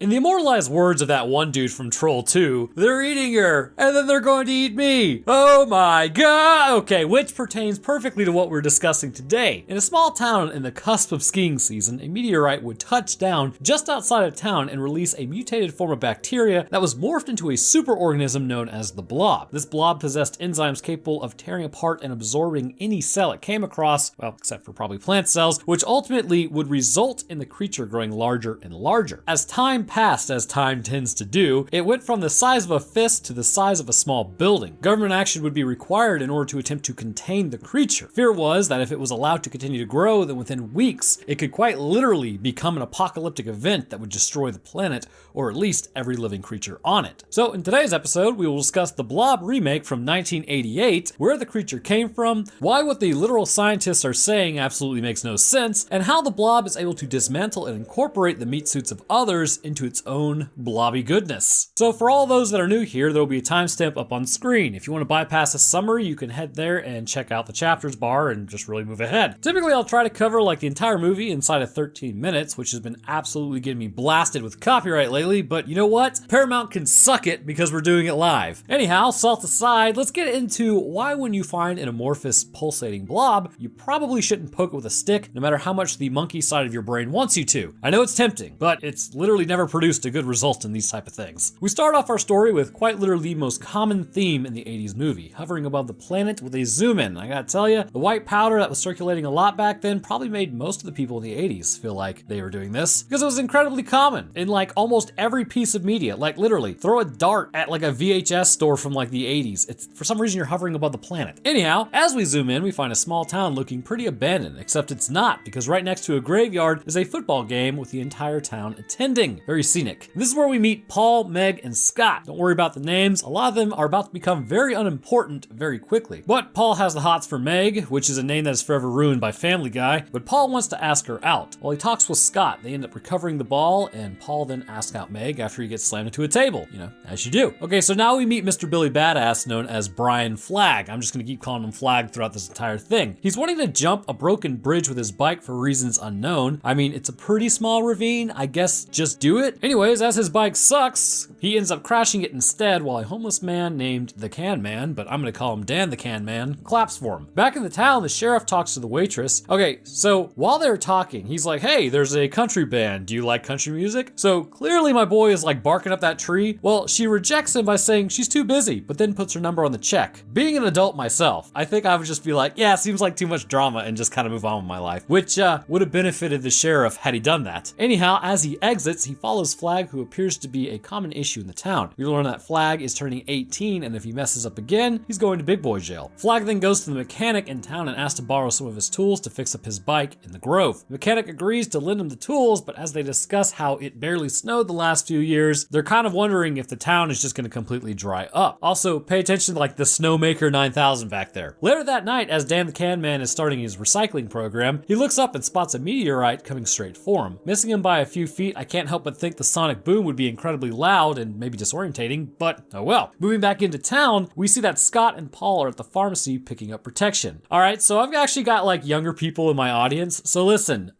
In the immortalized words of that one dude from Troll 2, they're eating her, and then they're going to eat me. Oh my god! Okay, which pertains perfectly to what we're discussing today. In a small town in the cusp of skiing season, a meteorite would touch down just outside of town and release a mutated form of bacteria that was morphed into a superorganism known as the Blob. This blob possessed enzymes capable of tearing apart and absorbing any cell it came across, well, except for probably plant cells, which ultimately would result in the creature growing larger and larger. As time passed, as time tends to do, it went from the size of a fist to the size of a small building. Government action would be required in order to attempt to contain the creature. Fear was that if it was allowed to continue to grow, then within weeks, it could quite literally become an apocalyptic event that would destroy the planet, or at least every living creature on it. So in today's episode, we will discuss the Blob remake from 1988, where the creature came from, why what the literal scientists are saying absolutely makes no sense, and how the Blob is able to dismantle and incorporate the meat suits of others into its own blobby goodness. So for all those that are new here, there will be a timestamp up on screen. If you want to bypass a summary, you can head there and check out the chapters bar and just really move ahead. Typically, I'll try to cover like the entire movie inside of 13 minutes, which has been absolutely getting me blasted with copyright lately, but you know what? Paramount can suck it because we're doing it live. Anyhow, salt aside, let's get into why when you find an amorphous pulsating blob, you probably shouldn't poke it with a stick, no matter how much the monkey side of your brain wants you to. I know it's tempting, but it's literally never produced a good result in these type of things. We start off our story with quite literally the most common theme in the 80s movie, hovering above the planet with a zoom in. I gotta tell you, the white powder that was circulating a lot back then probably made most of the people in the 80s feel like they were doing this, because it was incredibly common in like almost every piece of media. Like literally, throw a dart at like a VHS store from like the 80s. It's for some reason you're hovering above the planet. Anyhow, as we zoom in, we find a small town looking pretty abandoned, except it's not, because right next to a graveyard is a football game with the entire town attending. Very scenic. This is where we meet Paul, Meg, and Scott. Don't worry about the names. A lot of them are about to become very unimportant very quickly. But Paul has the hots for Meg, which is a name that is forever ruined by Family Guy, but Paul wants to ask her out. While he talks with Scott, they end up recovering the ball, and Paul then asks out Meg after he gets slammed into a table. You know, as you do. Okay, so now we meet Mr. Billy Badass, known as Brian Flagg. I'm just gonna keep calling him Flagg throughout this entire thing. He's wanting to jump a broken bridge with his bike for reasons unknown. I mean, it's a pretty small ravine. I guess just do it. Anyways, as his bike sucks, he ends up crashing it instead while a homeless man named the Can Man, but I'm gonna call him Dan the Can Man, claps for him. Back in the town, the sheriff talks to the waitress. Okay, so while they're talking, he's like, hey, there's a country band. Do you like country music? So clearly my boy is like barking up that tree. Well, she rejects him by saying she's too busy, but then puts her number on the check. Being an adult myself, I think I would just be like, yeah, seems like too much drama and just kind of move on with my life, which would have benefited the sheriff had he done that. Anyhow, as he exits, he follows Flagg, who appears to be a common issue in the town. We learn that Flagg is turning 18, and if he messes up again, he's going to big boy jail. Flagg then goes to the mechanic in town and asks to borrow some of his tools to fix up his bike in the Grove. The mechanic agrees to lend him the tools, but as they discuss how it barely snowed the last few years, they're kind of wondering if the town is just going to completely dry up. Also, pay attention to like the Snowmaker 9000 back there. Later that night, as Dan the Can Man is starting his recycling program, he looks up and spots a meteorite coming straight for him. Missing him by a few feet, I can't help but think the sonic boom would be incredibly loud and maybe disorientating, but oh well. Moving back into town, we see that Scott and Paul are at the pharmacy picking up protection. Alright, so I've actually got like younger people in my audience, so listen,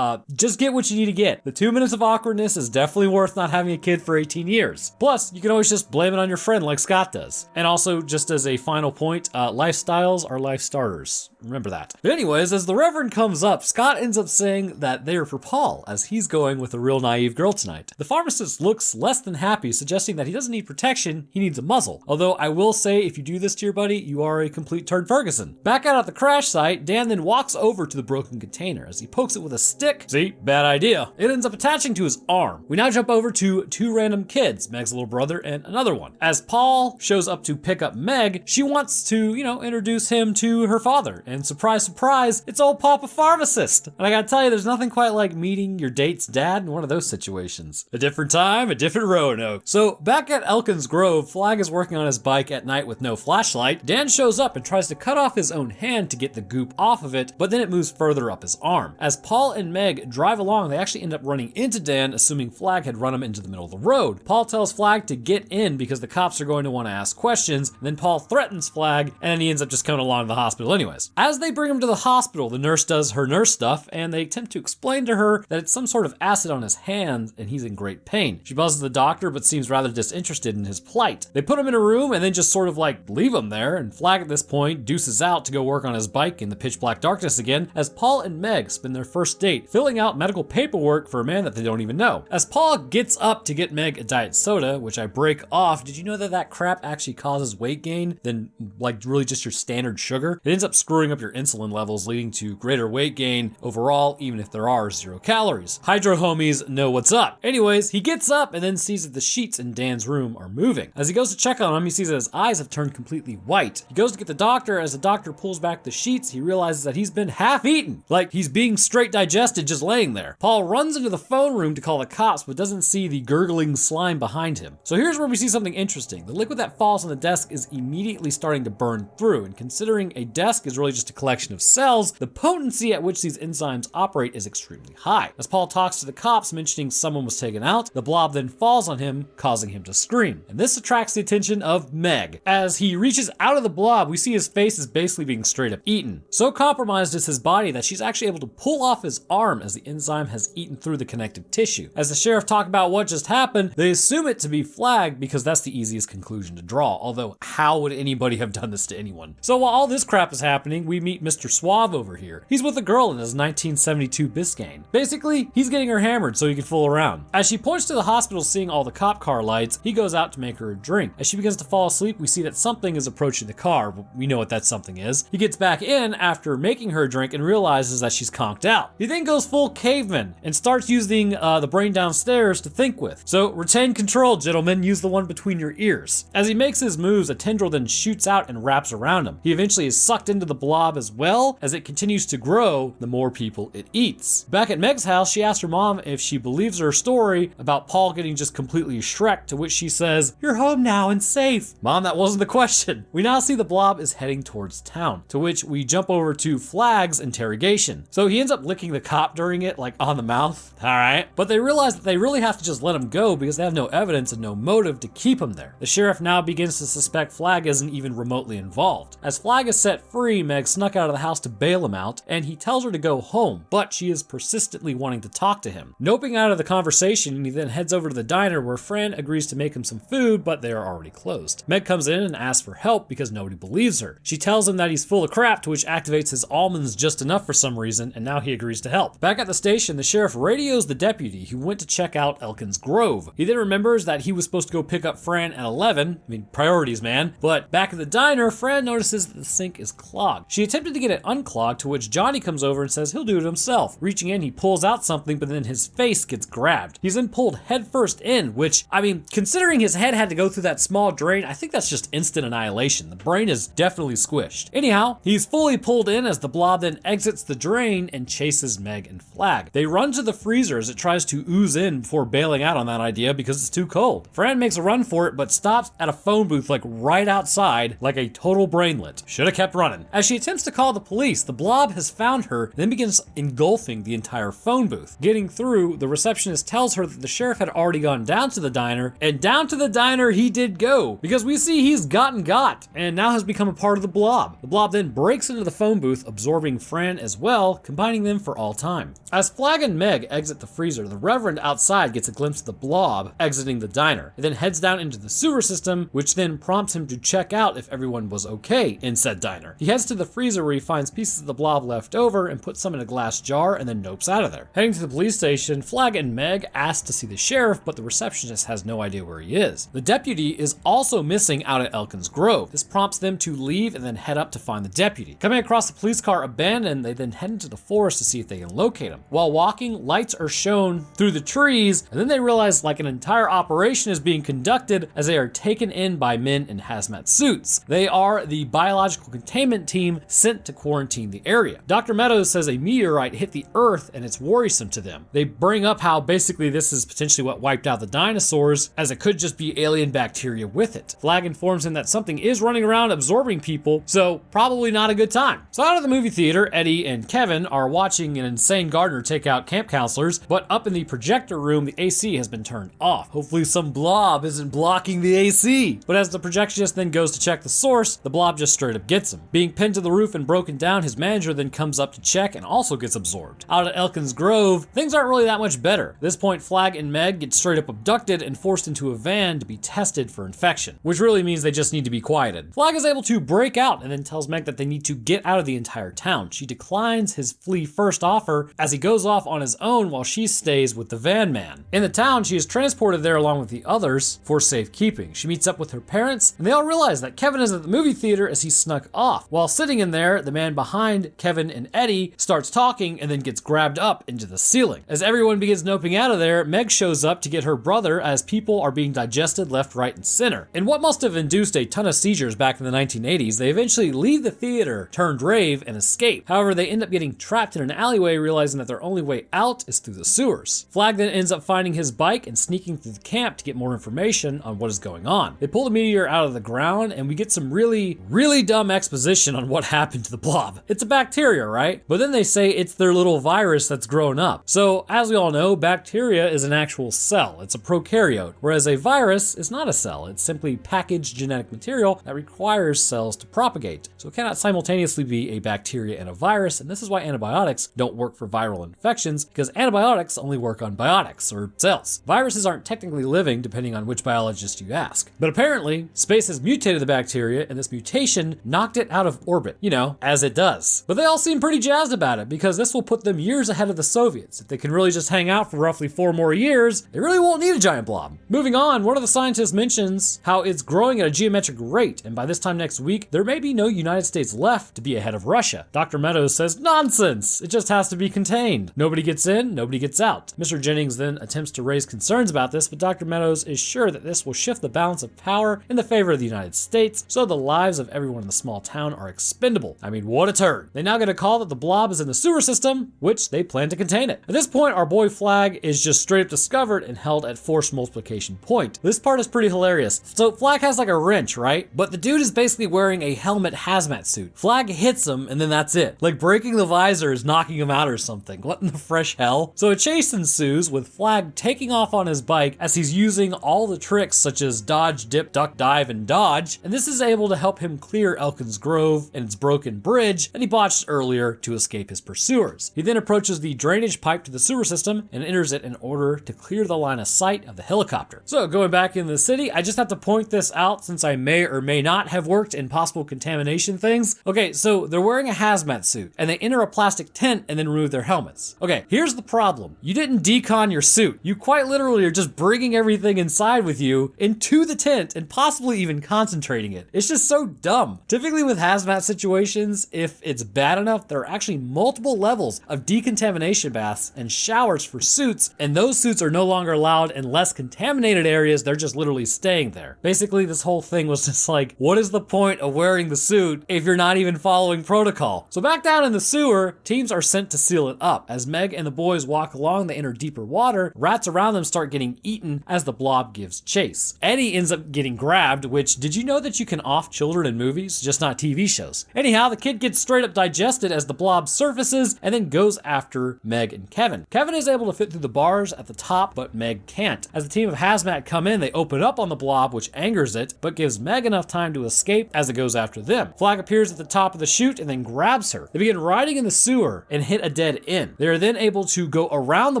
just get what you need to get. The 2 minutes of awkwardness is definitely worth not having a kid for 18 years. Plus, you can always just blame it on your friend like Scott does. And also, just as a final point, lifestyles are life starters. Remember that. But anyways, as the Reverend comes up, Scott ends up saying that they're for Paul, as he's going with a real naive girl tonight. The pharmacist looks less than happy, suggesting that he doesn't need protection, he needs a muzzle. Although I will say, if you do this to your buddy, you are a complete turd Ferguson. Back out at the crash site, Dan then walks over to the broken container. As he pokes it with a stick, see, bad idea, it ends up attaching to his arm. We now jump over to two random kids, Meg's little brother and another one. As Paul shows up to pick up Meg, she wants to, introduce him to her father. And surprise, surprise, it's old Papa Pharmacist. And I gotta tell you, there's nothing quite like meeting your date's dad in one of those situations. A different time, a different Roanoke. So back at Elkin's Grove, Flagg is working on his bike at night with no flashlight. Dan shows up and tries to cut off his own hand to get the goop off of it, but then it moves further up his arm. As Paul and Meg drive along, they actually end up running into Dan, assuming Flagg had run him into the middle of the road. Paul tells Flagg to get in because the cops are going to want to ask questions, and then Paul threatens Flagg, and then he ends up just coming along to the hospital anyways. As they bring him to the hospital, the nurse does her nurse stuff, and they attempt to explain to her that it's some sort of acid on his hands, and he's in great pain. She buzzes the doctor, but seems rather disinterested in his plight. They put him in a room and then just sort of like leave him there, and Flag at this point deuces out to go work on his bike in the pitch black darkness again, as Paul and Meg spend their first date filling out medical paperwork for a man that they don't even know. As Paul gets up to get Meg a diet soda, which I break off, did you know that crap actually causes weight gain than like really just your standard sugar? It ends up screwing up your insulin levels, leading to greater weight gain overall, even if there are 0 calories. Hydro homies know what's up. Anyways, he gets up and then sees that the sheets in Dan's room are moving. As he goes to check on him, he sees that his eyes have turned completely white. He goes to get the doctor. As the doctor pulls back the sheets, he realizes that he's been half eaten, like he's being straight digested just laying there. Paul runs into the phone room to call the cops, but doesn't see the gurgling slime behind him. So here's where we see something interesting. The liquid that falls on the desk is immediately starting to burn through, and considering a desk is really just a collection of cells, the potency at which these enzymes operate is extremely high. As Paul talks to the cops, mentioning someone was taken out, the blob then falls on him, causing him to scream. And this attracts the attention of Meg. As he reaches out of the blob, we see his face is basically being straight up eaten. So compromised is his body that she's actually able to pull off his arm as the enzyme has eaten through the connective tissue. As the sheriff talk about what just happened, they assume it to be Flag because that's the easiest conclusion to draw, although how would anybody have done this to anyone? So while all this crap is happening, we meet Mr. Suave over here. He's with a girl in his 1972 Biscayne. Basically, he's getting her hammered so he can fool around. As she points to the hospital seeing all the cop car lights, he goes out to make her a drink. As she begins to fall asleep, we see that something is approaching the car, but we know what that something is. He gets back in after making her a drink and realizes that she's conked out. He then goes full caveman and starts using the brain downstairs to think with. So retain control, gentlemen. Use the one between your ears. As he makes his moves, a tendril then shoots out and wraps around him. He eventually is sucked into the blob as well. As it continues to grow, the more people it eats. Back at Meg's house, she asks her mom if she believes her story about Paul getting just completely shreked, to which she says, "You're home now and safe." Mom, that wasn't the question. We now see the blob is heading towards town, to which we jump over to Flag's interrogation. So he ends up licking the cop during it, like on the mouth. All right. But they realize that they really have to just let him go because they have no evidence and no motive to keep him there. The sheriff now begins to suspect Flag isn't even remotely involved. As Flag is set free, Meg snuck out of the house to bail him out, and he tells her to go home, but she is persistently wanting to talk to him. Noping out of the conversation, he then heads over to the diner where Fran agrees to make him some food, but they are already closed. Meg comes in and asks for help because nobody believes her. She tells him that he's full of crap, to which activates his almonds just enough for some reason, and now he agrees to help. Back at the station, the sheriff radios the deputy who went to check out Elkin's Grove. He then remembers that he was supposed to go pick up Fran at 11. I mean, priorities, man. But back at the diner, Fran notices that the sink is clogged. She attempted to get it unclogged, to which Johnny comes over and says he'll do it himself. Reaching in, he pulls out something, but then his face gets grabbed. He's then pulled headfirst in, which, I mean, considering his head had to go through that small drain, I think that's just instant annihilation. The brain is definitely squished. Anyhow, he's fully pulled in as the blob then exits the drain and chases Meg and Flag. They run to the freezer as it tries to ooze in before bailing out on that idea because it's too cold. Fran makes a run for it, but stops at a phone booth like right outside, like a total brainlet. Should have kept running. As she attempts to call the police, the blob has found her and then begins engulfing the entire phone booth. Getting through, the receptionist tells her that the sheriff had already gone down to the diner, and down to the diner he did go, because we see he's gotten got, and now has become a part of the blob. The blob then breaks into the phone booth, absorbing Fran as well, combining them for all time. As Flag and Meg exit the freezer, the Reverend outside gets a glimpse of the blob exiting the diner. It then heads down into the sewer system, which then prompts him to check out if everyone was okay in said diner. He heads to the freezer where he finds pieces of the blob left over and puts some in a glass jar and then nopes out of there. Heading to the police station, Flag and Meg ask to see the sheriff, but the receptionist has no idea where he is. The deputy is also missing out at Elkin's Grove. This prompts them to leave and then head up to find the deputy. Coming across the police car abandoned, they then head into the forest to see if they can locate him. While walking, lights are shown through the trees, and then they realize like an entire operation is being conducted as they are taken in by men in hazmat suits. They are the biological containment team sent to quarantine the area. Dr. Meadows says a meteorite hit the earth and it's worrisome to them. They bring up how basically this is potentially what wiped out the dinosaurs, as it could just be alien bacteria with it. Flag informs him that something is running around absorbing people, so probably not a good time. So out of the movie theater, Eddie and Kevin are watching an insane gardener take out camp counselors, but up in the projector room, the AC has been turned off. Hopefully some blob isn't blocking the AC. But as the projectionist then goes to check the source, the blob just straight up gets him. Being pinned to the roof and broken down, his manager then comes up to check and also gets absorbed. Out at Elkin's Grove, things aren't really that much better. At this point, point, Flag and Meg get straight up abducted and forced into a van to be tested for infection, which really means they just need to be quieted. Flag is able to break out and then tells Meg that they need to get out of the entire town. She declines his flee first offer as he goes off on his own while she stays with the van man. In the town, she is transported there along with the others for safekeeping. She meets up with her parents and they all realize that Kevin is at the movie theater as he snuck off. While sitting in there, the man behind Kevin and Eddie starts talking and then gets grabbed up into the ceiling. As everyone begins noping out of there, Meg shows up to get her brother as people are being digested left, right, and center. In what must have induced a ton of seizures back in the 1980s, they eventually leave the theater, turned rave, and escape. However, they end up getting trapped in an alleyway, realizing that their only way out is through the sewers. Flag then ends up finding his bike and sneaking through the camp to get more information on what is going on. They pull the meteor out of the ground and we get some really dumb exposition on what happened to the blob. It's a bacteria, right? But then they say it's their little virus that's grown up. So as we all know, bacteria is an actual cell. It's a prokaryote, whereas a virus is not a cell. It's simply packaged genetic material that requires cells to propagate. So it cannot simultaneously be a bacteria and a virus, and this is why antibiotics don't work for viral infections, because antibiotics only work on biotics, or cells. Viruses aren't technically living, depending on which biologist you ask. But apparently, space has mutated the bacteria, and this mutation knocked it out of orbit. You know, as it does. But they all seem pretty jazzed about it, because this will put them years ahead of the Soviets. If they can really just hang out for roughly 4 more years, they really won't need a giant blob. Moving on, one of the scientists mentions how it's growing at a geometric rate, and by this time next week, there may be no United States left to be ahead of Russia. Dr. Meadows says, nonsense! It just has to be contained. Nobody gets in, nobody gets out. Mr. Jennings then attempts to raise concerns about this, but Dr. Meadows is sure that this will shift the balance of power in the favor of the United States, so the lives of everyone in the small town are expendable. I mean, what a turn. They now get a call that the blob is in the sewer system, which they plan to contain it. At this point, our boy Flag is just straight up discovered and held at forced multiplication point. This part is pretty hilarious. So Flag has like a wrench, right? But the dude is basically wearing a helmet hazmat suit. Flag hits him and then that's it. Like breaking the visor is knocking him out or something. What in the fresh hell? So a chase ensues with Flag taking off on his bike as he's using all the tricks such as dodge, dip, duck, dive, and dodge. And this is able to help him clear Elkins Grove and its broken bridge that he botched earlier to escape his pursuers. He then approaches the drainage pipe to the sewer system and enters it in order to clear the line of sight of the helicopter. So going back in the city, I just have to point this out since I may or may not have worked in possible contamination things. Okay, so they're wearing a hazmat suit and they enter a plastic tent and then remove their helmets. Okay, here's the problem. You didn't decon your suit. You quite literally are just bringing everything inside with you into the tent and possibly even concentrating it. It's just so dumb. Typically with hazmat situations, if it's bad enough, there are actually multiple levels of decontamination baths and showers for suits, and those suits are no longer allowed in less contaminated areas. They're just literally staying there. Basically, this whole thing was just like, what is the point of wearing the suit if you're not even following protocol? So back down in the sewer, teams are sent to seal it up. As Meg and the boys walk along, they enter deeper water. Rats around them start getting eaten as the blob gives chase. Eddie ends up getting grabbed, which, did you know that you can off children in movies, just not TV shows? Anyhow, the kid gets straight up digested as the blob surfaces and then goes after Meg and Kevin. Kevin is able to fit through the bars at the top, but Meg can't. As the team of hazmat come in, they open up on the blob, which angers it, but gives Meg enough time to escape as it goes after them. Flag appears at the top of the chute and then grabs her. They begin riding in the sewer and hit a dead end. They are then able to go around the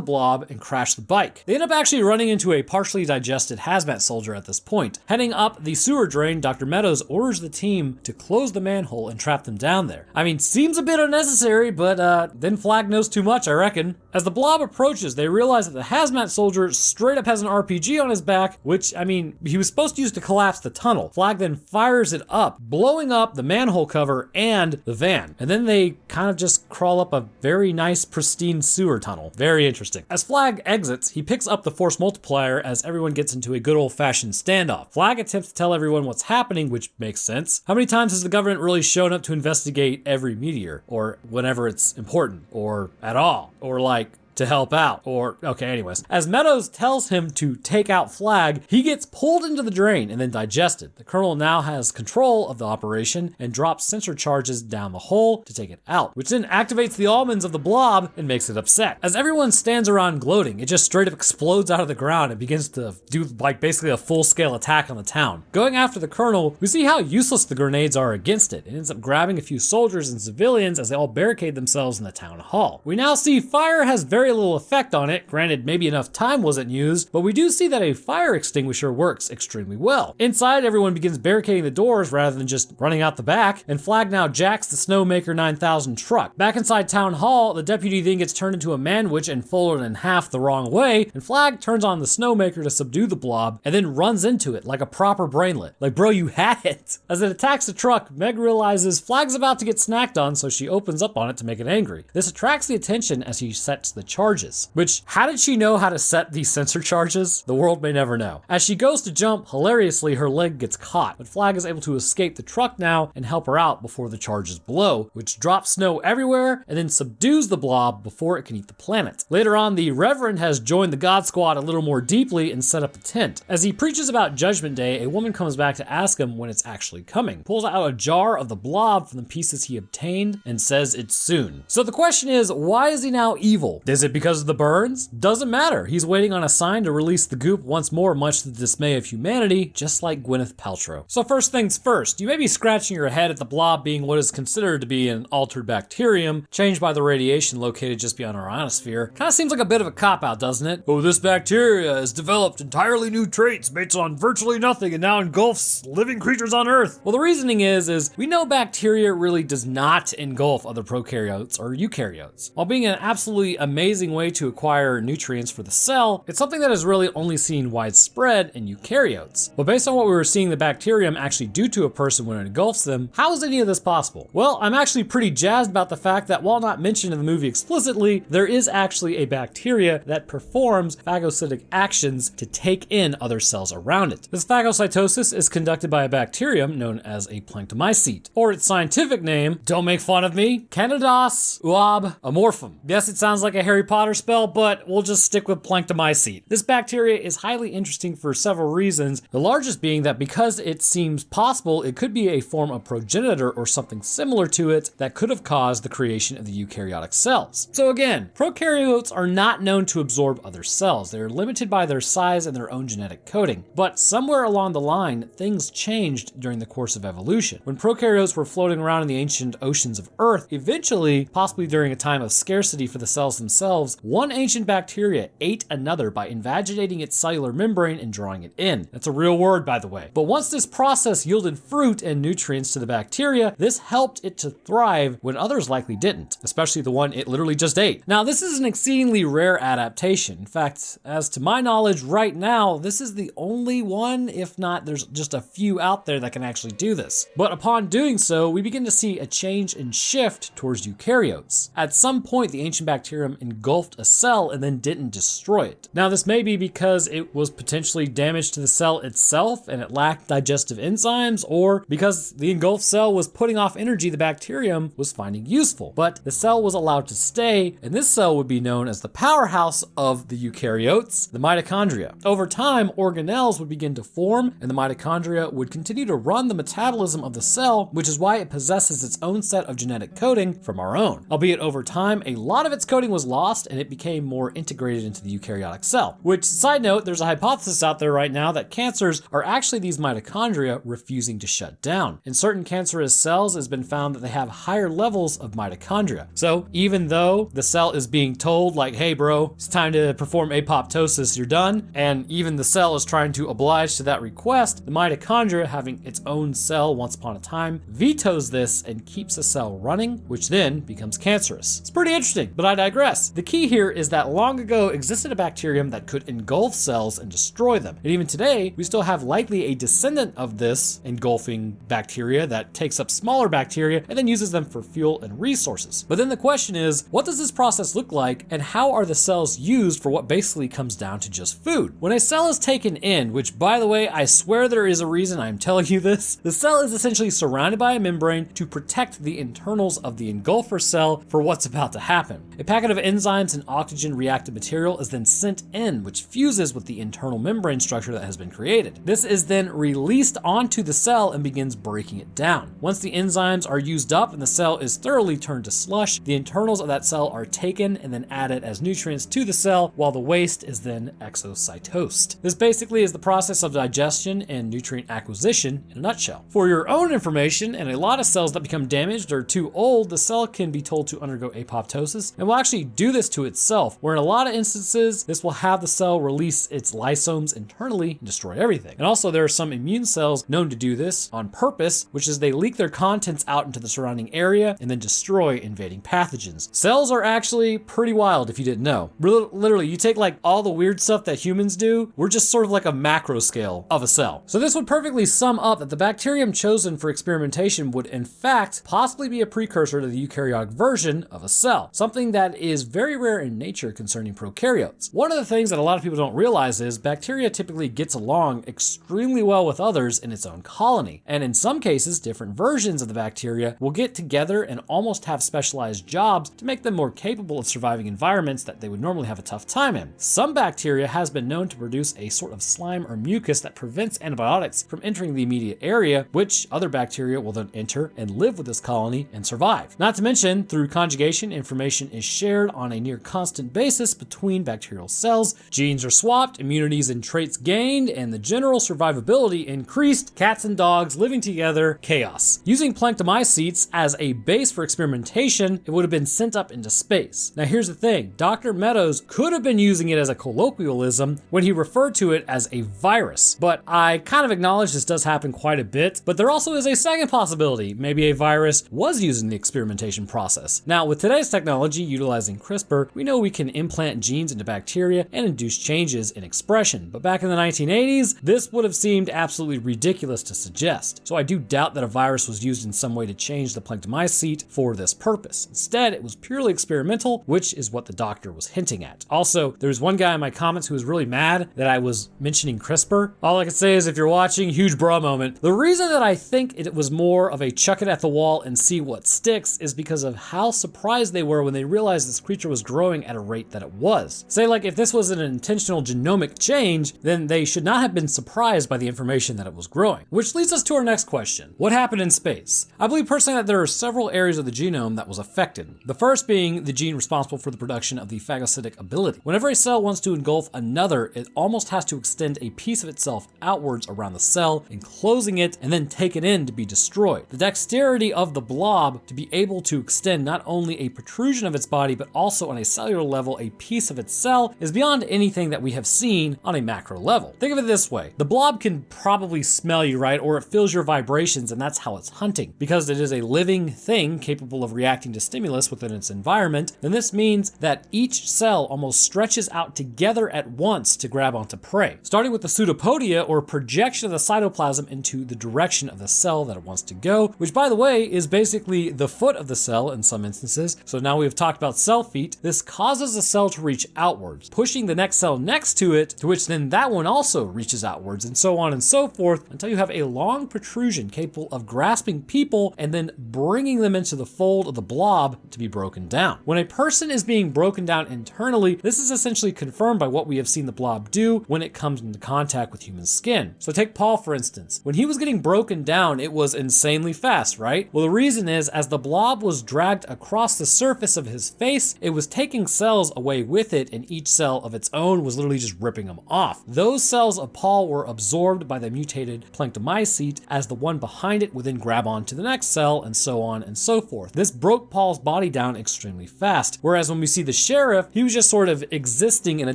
blob and crash the bike. They end up actually running into a partially digested hazmat soldier at this point. Heading up the sewer drain, Dr. Meadows orders the team to close the manhole and trap them down there. I mean, seems a bit unnecessary, but then Flag knows too much, I reckon. As the blob approaches, they realize that the hazmat soldier straight up has an RPG on his back, which, I mean, he was supposed to use to collapse the tunnel. Flag then fires it up, blowing up the manhole cover and the van. And then they kind of just crawl up a very nice, pristine sewer tunnel. Very interesting. As Flag exits, he picks up the force multiplier as everyone gets into a good old-fashioned standoff. Flag attempts to tell everyone what's happening, which makes sense. How many times has the government really shown up to investigate every meteor? Or whenever it's important? Or at all? Or like, to help out, or okay, anyways. As Meadows tells him to take out Flag, he gets pulled into the drain and then digested. The Colonel now has control of the operation and drops sensor charges down the hole to take it out, which then activates the almonds of the blob and makes it upset. As everyone stands around gloating, it just straight up explodes out of the ground and begins to do like basically a full-scale attack on the town. Going after the Colonel, we see how useless the grenades are against it. It ends up grabbing a few soldiers and civilians as they all barricade themselves in the town hall. We now see fire has very very little effect on it. Granted, maybe enough time wasn't used, but we do see that a fire extinguisher works extremely well. Inside, everyone begins barricading the doors rather than just running out the back, and Flag now jacks the Snowmaker 9000 truck. Back inside Town Hall, the deputy then gets turned into a man-witch and folded in half the wrong way, and Flag turns on the Snowmaker to subdue the blob, and then runs into it like a proper brainlet. Like, bro, you had it! As it attacks the truck, Meg realizes Flag's about to get snacked on, so she opens up on it to make it angry. This attracts the attention as he sets the charges. Which, how did she know how to set these sensor charges? The world may never know. As she goes to jump, hilariously, her leg gets caught, but Flag is able to escape the truck now and help her out before the charges blow, which drops snow everywhere and then subdues the blob before it can eat the planet. Later on, the Reverend has joined the God Squad a little more deeply and set up a tent. As he preaches about Judgment Day, a woman comes back to ask him when it's actually coming, pulls out a jar of the blob from the pieces he obtained, and says it's soon. So the question is, why is he now evil? Is it because of the burns? Doesn't matter. He's waiting on a sign to release the goop once more, much to the dismay of humanity, just like Gwyneth Paltrow. So first things first, you may be scratching your head at the blob being what is considered to be an altered bacterium, changed by the radiation located just beyond our ionosphere. Kinda seems like a bit of a cop-out, doesn't it? Oh, this bacteria has developed entirely new traits based on virtually nothing and now engulfs living creatures on Earth. Well, the reasoning is we know bacteria really does not engulf other prokaryotes or eukaryotes. While being an absolutely amazing way to acquire nutrients for the cell, it's something that is really only seen widespread in eukaryotes. But based on what we were seeing the bacterium actually do to a person when it engulfs them, how is any of this possible? Well, I'm actually pretty jazzed about the fact that while not mentioned in the movie explicitly, there is actually a bacteria that performs phagocytic actions to take in other cells around it. This phagocytosis is conducted by a bacterium known as a planktomycete, or its scientific name, don't make fun of me, Canidas uab amorphum. Yes, it sounds like a Harry Potter spell, but we'll just stick with planktomycete. This bacteria is highly interesting for several reasons, the largest being that because it seems possible it could be a form of progenitor or something similar to it that could have caused the creation of the eukaryotic cells. So again, prokaryotes are not known to absorb other cells. They are limited by their size and their own genetic coding. But somewhere along the line, things changed during the course of evolution. When prokaryotes were floating around in the ancient oceans of Earth, eventually, possibly during a time of scarcity for the cells themselves, one ancient bacteria ate another by invaginating its cellular membrane and drawing it in. That's a real word, by the way. But once this process yielded fruit and nutrients to the bacteria, this helped it to thrive when others likely didn't, especially the one it literally just ate. Now, this is an exceedingly rare adaptation. In fact, as to my knowledge right now, this is the only one, if not, there's just a few out there that can actually do this. But upon doing so, we begin to see a change and shift towards eukaryotes. At some point, the ancient bacterium engulfed a cell and then didn't destroy it. Now, this may be because it was potentially damaged to the cell itself and it lacked digestive enzymes, or because the engulfed cell was putting off energy the bacterium was finding useful. But the cell was allowed to stay, and this cell would be known as the powerhouse of the eukaryotes, the mitochondria. Over time, organelles would begin to form, and the mitochondria would continue to run the metabolism of the cell, which is why it possesses its own set of genetic coding from our own. Albeit over time, a lot of its coding was lost and it became more integrated into the eukaryotic cell. Which, side note, there's a hypothesis out there right now that cancers are actually these mitochondria refusing to shut down. In certain cancerous cells, it's been found that they have higher levels of mitochondria. So even though the cell is being told like, hey bro, it's time to perform apoptosis, you're done, and even the cell is trying to oblige to that request, the mitochondria, having its own cell once upon a time, vetoes this and keeps the cell running, which then becomes cancerous. It's pretty interesting, but I digress. The key here is that long ago existed a bacterium that could engulf cells and destroy them. And even today, we still have likely a descendant of this engulfing bacteria that takes up smaller bacteria and then uses them for fuel and resources. But then the question is, what does this process look like and how are the cells used for what basically comes down to just food? When a cell is taken in, which by the way, I swear there is a reason I'm telling you this, the cell is essentially surrounded by a membrane to protect the internals of the engulfer cell for what's about to happen. A packet of enzymes and oxygen reactive material is then sent in, which fuses with the internal membrane structure that has been created. This is then released onto the cell and begins breaking it down. Once the enzymes are used up and the cell is thoroughly turned to slush, the internals of that cell are taken and then added as nutrients to the cell, while the waste is then exocytosed. This basically is the process of digestion and nutrient acquisition in a nutshell. For your own information, in a lot of cells that become damaged or too old, the cell can be told to undergo apoptosis and will actually do do this to itself, where in a lot of instances, this will have the cell release its lysomes internally and destroy everything. And also there are some immune cells known to do this on purpose, which is they leak their contents out into the surrounding area and then destroy invading pathogens. Cells are actually pretty wild if you didn't know. Literally, you take like all the weird stuff that humans do, we're just sort of like a macro scale of a cell. So this would perfectly sum up that the bacterium chosen for experimentation would in fact possibly be a precursor to the eukaryotic version of a cell, something that is very rare in nature concerning prokaryotes. One of the things that a lot of people don't realize is bacteria typically gets along extremely well with others in its own colony, and in some cases different versions of the bacteria will get together and almost have specialized jobs to make them more capable of surviving environments that they would normally have a tough time in. Some bacteria has been known to produce a sort of slime or mucus that prevents antibiotics from entering the immediate area, which other bacteria will then enter and live with this colony and survive. Not to mention, through conjugation, information is shared on a near constant basis between bacterial cells, genes are swapped, immunities and traits gained, and the general survivability increased, cats and dogs living together, chaos. Using planktomycetes as a base for experimentation, it would have been sent up into space. Now here's the thing, Dr. Meadows could have been using it as a colloquialism when he referred to it as a virus, but I kind of acknowledge this does happen quite a bit, but there also is a second possibility. Maybe a virus was used in the experimentation process. Now with today's technology utilizing CRISPR, we know we can implant genes into bacteria and induce changes in expression, but back in the 1980s, this would have seemed absolutely ridiculous to suggest. So I do doubt that a virus was used in some way to change the planktomycete for this purpose. Instead, it was purely experimental, which is what the doctor was hinting at. Also, there's one guy in my comments who was really mad that I was mentioning CRISPR. All I can say is if you're watching, huge bra moment. The reason that I think it was more of a chuck it at the wall and see what sticks is because of how surprised they were when they realized this creature was growing at a rate that it was. Say like if this was an intentional genomic change, then they should not have been surprised by the information that it was growing. Which leads us to our next question. What happened in space? I believe personally that there are several areas of the genome that was affected. The first being the gene responsible for the production of the phagocytic ability. Whenever a cell wants to engulf another, it almost has to extend a piece of itself outwards around the cell, enclosing it, and then take it in to be destroyed. The dexterity of the blob to be able to extend not only a protrusion of its body, but also on a cellular level, a piece of its cell is beyond anything that we have seen on a macro level. Think of it this way. The blob can probably smell you, right? Or it feels your vibrations, and that's how it's hunting. Because it is a living thing capable of reacting to stimulus within its environment, then this means that each cell almost stretches out together at once to grab onto prey. Starting with the pseudopodia, or projection of the cytoplasm into the direction of the cell that it wants to go, which by the way is basically the foot of the cell in some instances. So now we've talked about cell feet. This causes the cell to reach outwards, pushing the next cell next to it, to which then that one also reaches outwards, and so on and so forth until you have a long protrusion capable of grasping people and then bringing them into the fold of the blob to be broken down. When a person is being broken down internally, this is essentially confirmed by what we have seen the blob do when it comes into contact with human skin. So take Paul for instance. When he was getting broken down, it was insanely fast, right? Well, the reason is as the blob was dragged across the surface of his face, it was taking cells away with it, and each cell of its own was literally just ripping them off. Those cells of Paul were absorbed by the mutated planktomycete as the one behind it would then grab onto the next cell, and so on and so forth. This broke Paul's body down extremely fast, whereas when we see the sheriff, he was just sort of existing in a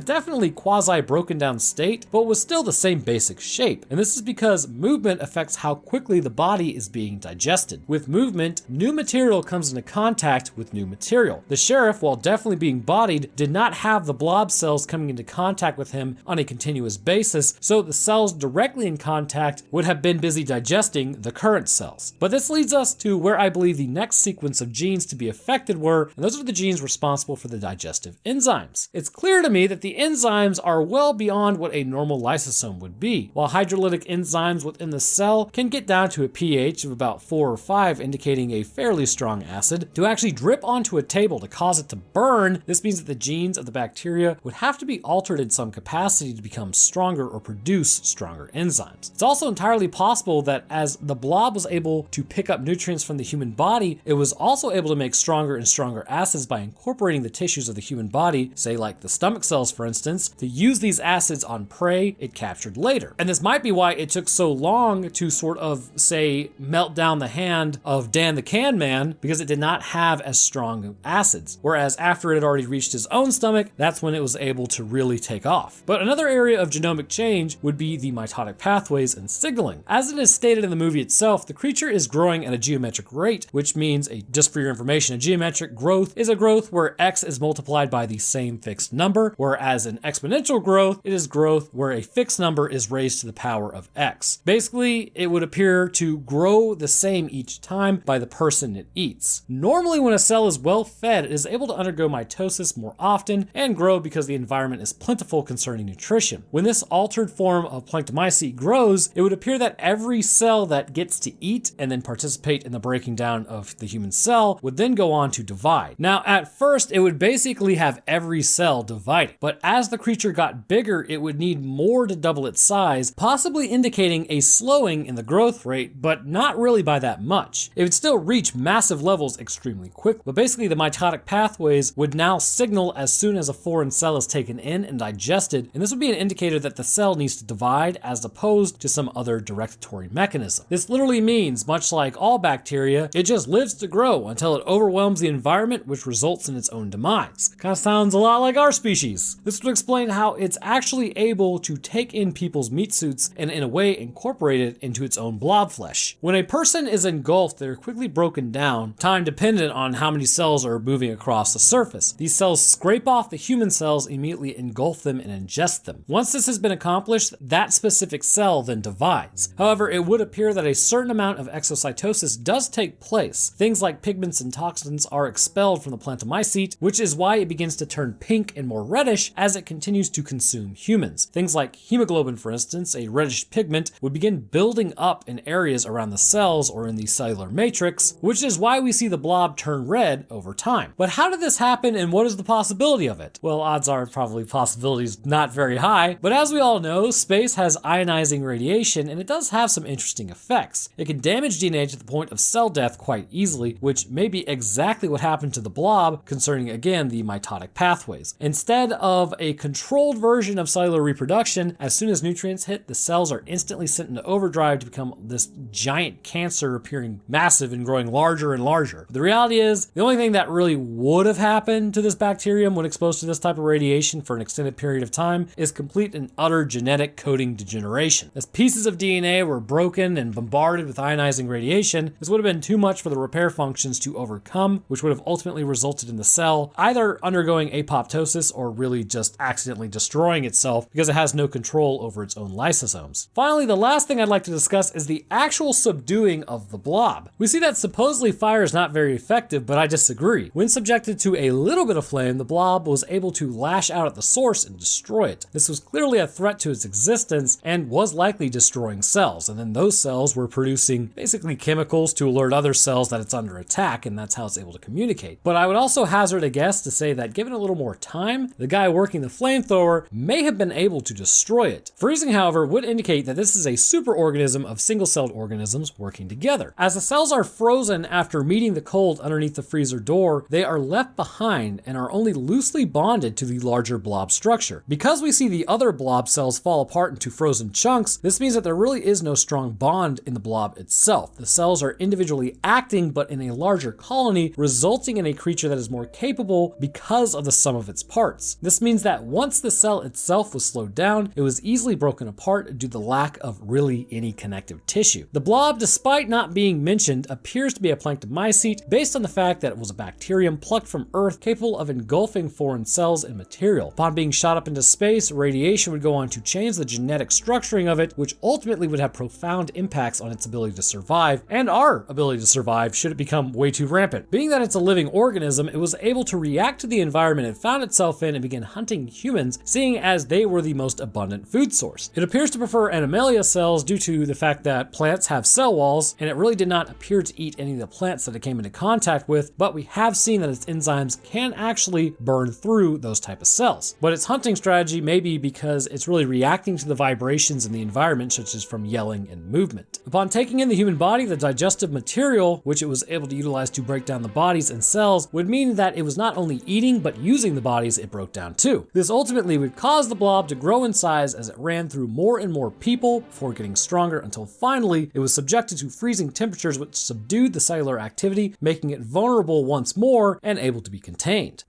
definitely quasi broken down state, but was still the same basic shape. And this is because movement affects how quickly the body is being digested. With movement, new material comes into contact with new material. The sheriff, while definitely being bodied, did not have the blob cells coming into contact with him on a continuous basis, so the cells directly in contact would have been busy digesting the current cells. But this leads us to where I believe the next sequence of genes to be affected were, and those are the genes responsible for the digestive enzymes. It's clear to me that the enzymes are well beyond what a normal lysosome would be. While hydrolytic enzymes within the cell can get down to a pH of about 4 or 5, indicating a fairly strong acid, to actually drip onto a table to cause it to burn, this means that the genes of the bacteria would have to be altered in some capacity to become stronger or produce stronger enzymes. It's also entirely possible that as the blob was able to pick up nutrients from the human body, it was also able to make stronger and stronger acids by incorporating the tissues of the human body, say like the stomach cells for instance, to use these acids on prey it captured later. And this might be why it took so long to sort of, say, melt down the hand of Dan the Can Man, because it did not have as strong acids. Whereas after it had already reached his own stomach, that's when it was able to really take off. But another area of genomic change would be the mitotic pathways and signaling. As it is stated in the movie itself, the creature is growing at a geometric rate, which means, just for your information, a geometric growth is a growth where x is multiplied by the same fixed number, whereas an exponential growth, it is growth where a fixed number is raised to the power of x. Basically, it would appear to grow the same each time by the person it eats. Normally, when a cell is well fed, it is able to undergo mitosis more often and grow because the environment is plentiful concerning nutrition. When this altered form of planktomycete grows, it would appear that every cell that gets to eat and then participate in the breaking down of the human cell would then go on to divide. Now, at first, it would basically have every cell dividing, but as the creature got bigger, it would need more to double its size, possibly indicating a slowing in the growth rate, but not really by that much. It would still reach massive levels extremely quickly, but basically the mitotic pathways would now signal as soon as a foreign cell is taken in and digested, and this would be an indicator that the cell needs to divide as opposed to some other directory mechanism. This literally means, much like all bacteria, it just lives to grow until it overwhelms the environment, which results in its own demise. Kind of sounds a lot like our species. This would explain how it's actually able to take in people's meat suits and in a way incorporate it into its own blob flesh. When a person is engulfed, they're quickly broken down, time dependent on how many cells are moving across the surface. These cells scrape off the human cells, immediately engulf them and ingest them. Once this has been accomplished, that specific cell then divides. However, it would appear that a certain amount of exocytosis does take place. Things like pigments and toxins are expelled from the planktomycete, which is why it begins to turn pink and more reddish as it continues to consume humans. Things like hemoglobin, for instance, a reddish pigment, would begin building up in areas around the cells or in the cellular matrix, which is why we see the blob turn red over time. But how did this happen and what is the possibility of it? Well, odds are probably possibilities not very high, but as we all know, space has ionizing radiation and it does have some interesting effects. It can damage DNA to the point of cell death quite easily, which may be exactly what happened to the blob concerning, again, the mitotic pathways. Instead of a controlled version of cellular reproduction, as soon as nutrients hit, the cells are instantly sent into overdrive to become this giant cancer appearing massive and growing larger and larger. But the reality is, the only thing that really would have happened to this bacterium when exposed to this type of radiation for an extended period of time is complete and utter genetic coding degeneration. As pieces of DNA were broken and bombarded with ionizing radiation, this would have been too much for the repair functions to overcome, which would have ultimately resulted in the cell either undergoing apoptosis or really just accidentally destroying itself because it has no control over its own lysosomes. Finally, the last thing I'd like to discuss is the actual subduing of the blob. We see that supposedly fire is not very effective, but I disagree. When subjected to a little bit of flame, the blob was able to lash out at the source and destroy it. This was clearly a threat to its existence and was likely destroying cells, and then those cells were producing basically chemicals to alert other cells that it's under attack, and that's how it's able to communicate. But I would also hazard a guess to say that given a little more time, the guy working the flamethrower may have been able to destroy it. Freezing, however, would indicate that this is a superorganism of single-celled organisms working together. As the cells are frozen after meeting the cold underneath the freezer door, they are left behind and are only loosely bonded to the larger blob structure. Because we see the other blob cells fall apart into frozen chunks, this means that there really is no strong bond in the blob itself. The cells are individually acting but in a larger colony, resulting in a creature that is more capable because of the sum of its parts. This means that once the cell itself was slowed down, it was easily broken apart due to the lack of really any connective tissue. The blob, despite not being mentioned, appears to be a planktomycete based on the fact that it was a bacterium plucked from Earth capable of engulfing foreign cells and material. Upon being shot up into space, radiation would go on to change the genetic structuring of it, which ultimately would have profound impacts on its ability to survive and our ability to survive should it become way too rampant. Being that it's a living organism, it was able to react to the environment it found itself in and begin hunting humans, seeing as they were the most abundant food source. It appears to prefer animalia cells due to the fact that plants have cell walls, and it really did not appear to eat any of the plants that it came into contact with, but we have seen that its enzymes can actually burn through those type of cells. But its hunting strategy may be because it's really reacting to the vibrations in the environment, such as from yelling and movement. Upon taking in the human body, the digestive material, which it was able to utilize to break down the bodies and cells, would mean that it was not only eating, but using the bodies it broke down too. This ultimately would cause the blob to grow in size as it ran through more and more people before getting stronger until finally it was subjected to freezing temperatures which subdued the cellular activity, making it vulnerable once more and able to be contained.